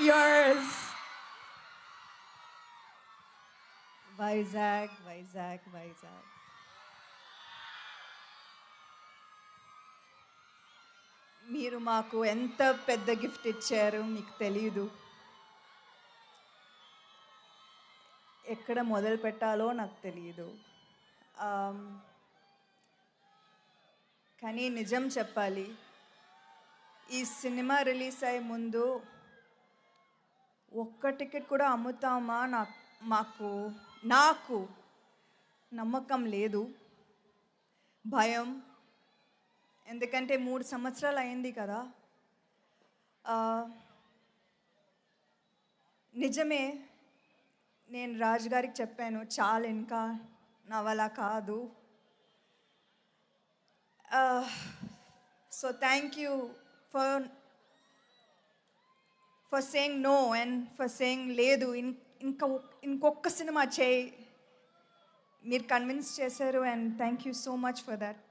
yours. Vizag. మీరు మాకు ఎంత పెద్ద గిఫ్ట్ ఇచ్చారు మీకు తెలియదు. ఎక్కడ మొదలు పెట్టాలో నాకు తెలియదు. కానీ నిజం చెప్పాలి, ఈ సినిమా రిలీజ్ అయ్యే ముందు ఒక్క టికెట్ కూడా అమ్ముతామా నాకు నమ్మకం లేదు, భయం. ఎందుకంటే 3 సంవత్సరాలు అయింది కదా. నిజమే, నేను రాజు గారికి చెప్పాను, చాలు ఇంకా నా వల్ల కాదు. So thank you for saying no and for saying లేదు, ఇంకొక సినిమా చేయి. మీరు కన్విన్స్ చేశారు and thank you so much for that.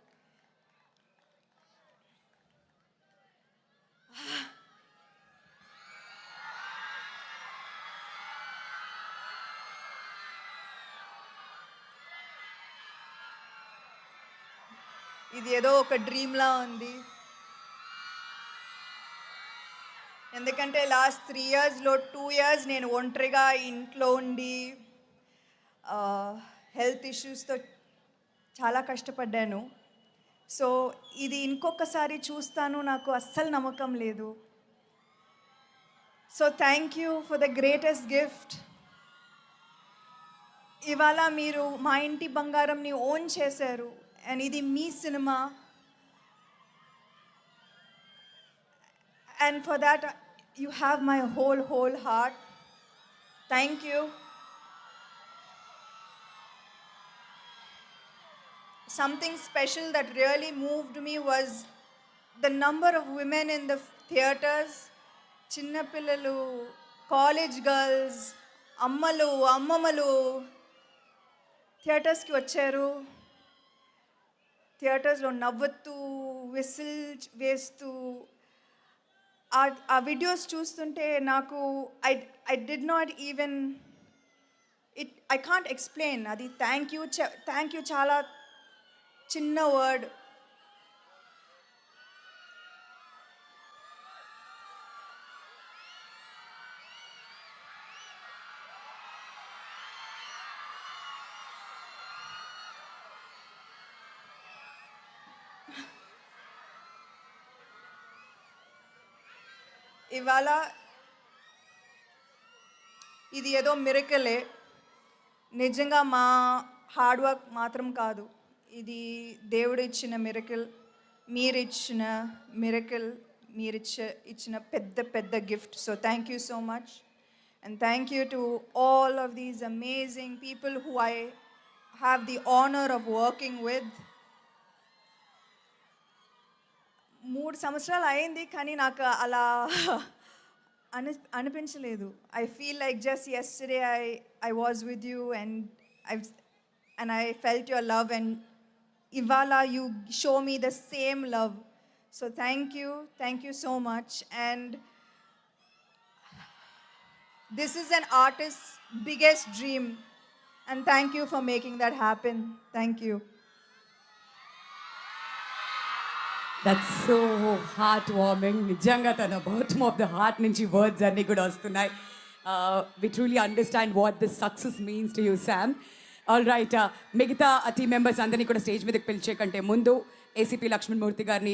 ఇది ఏదో ఒక డ్రీమ్లా ఉంది. ఎందుకంటే లాస్ట్ 3 ఇయర్స్లో 2 ఇయర్స్ నేను ఒంటరిగా ఇంట్లో ఉండి హెల్త్ ఇష్యూస్తో చాలా కష్టపడ్డాను. సో ఇది ఇంకొకసారి చూస్తాను నాకు అస్సలు నమ్మకం లేదు. So thank you for the greatest gift. ఇవాళ మీరు మా ఇంటి బంగారంని ఓన్ చేశారు అండ్ ఇది మీ cinema. And for that, you have my whole heart. Thank you. Something special that really moved me was the number of women in the theaters. Chinna pillalu, college girls, ammalu, ammamalu theaters ki vacharu. థియేటర్స్లో నవ్వుతూ whistle వేస్తూ ఆ videos చూస్తుంటే నాకు I did not even I can't explain. అది thank you చాలా చిన్న word. ఇవాళ ఇది ఏదో మిరకలే, నిజంగా మా హార్డ్ వర్క్ మాత్రం కాదు, ఇది దేవుడు ఇచ్చిన మిరకల్, మీరిచ్చిన మిరకల్, ఇచ్చిన పెద్ద gift. So thank you so much and thank you to all of these amazing people who I have the honour of working with. 3 సంవత్సరాలు అయింది కానీ నాకు అలా అనిపించలేదు. I feel like just yesterday I was with you and I felt your love and ఇవాళ you show me the same love. So thank you so much and this is an artist biggest dream and thank you for making that happen. Thank you. That's so heartwarming. నిజంగా తన bottom of the heart నుంచి words అన్నీ కూడా వస్తున్నాయి. We truly understand what this success means to you, Sam. All right, మిగతా team members అందరినీ కూడా stage మీదకి పిలిచే కంటే ముందు ఏసీపీ లక్ష్మణమూర్తి గారిని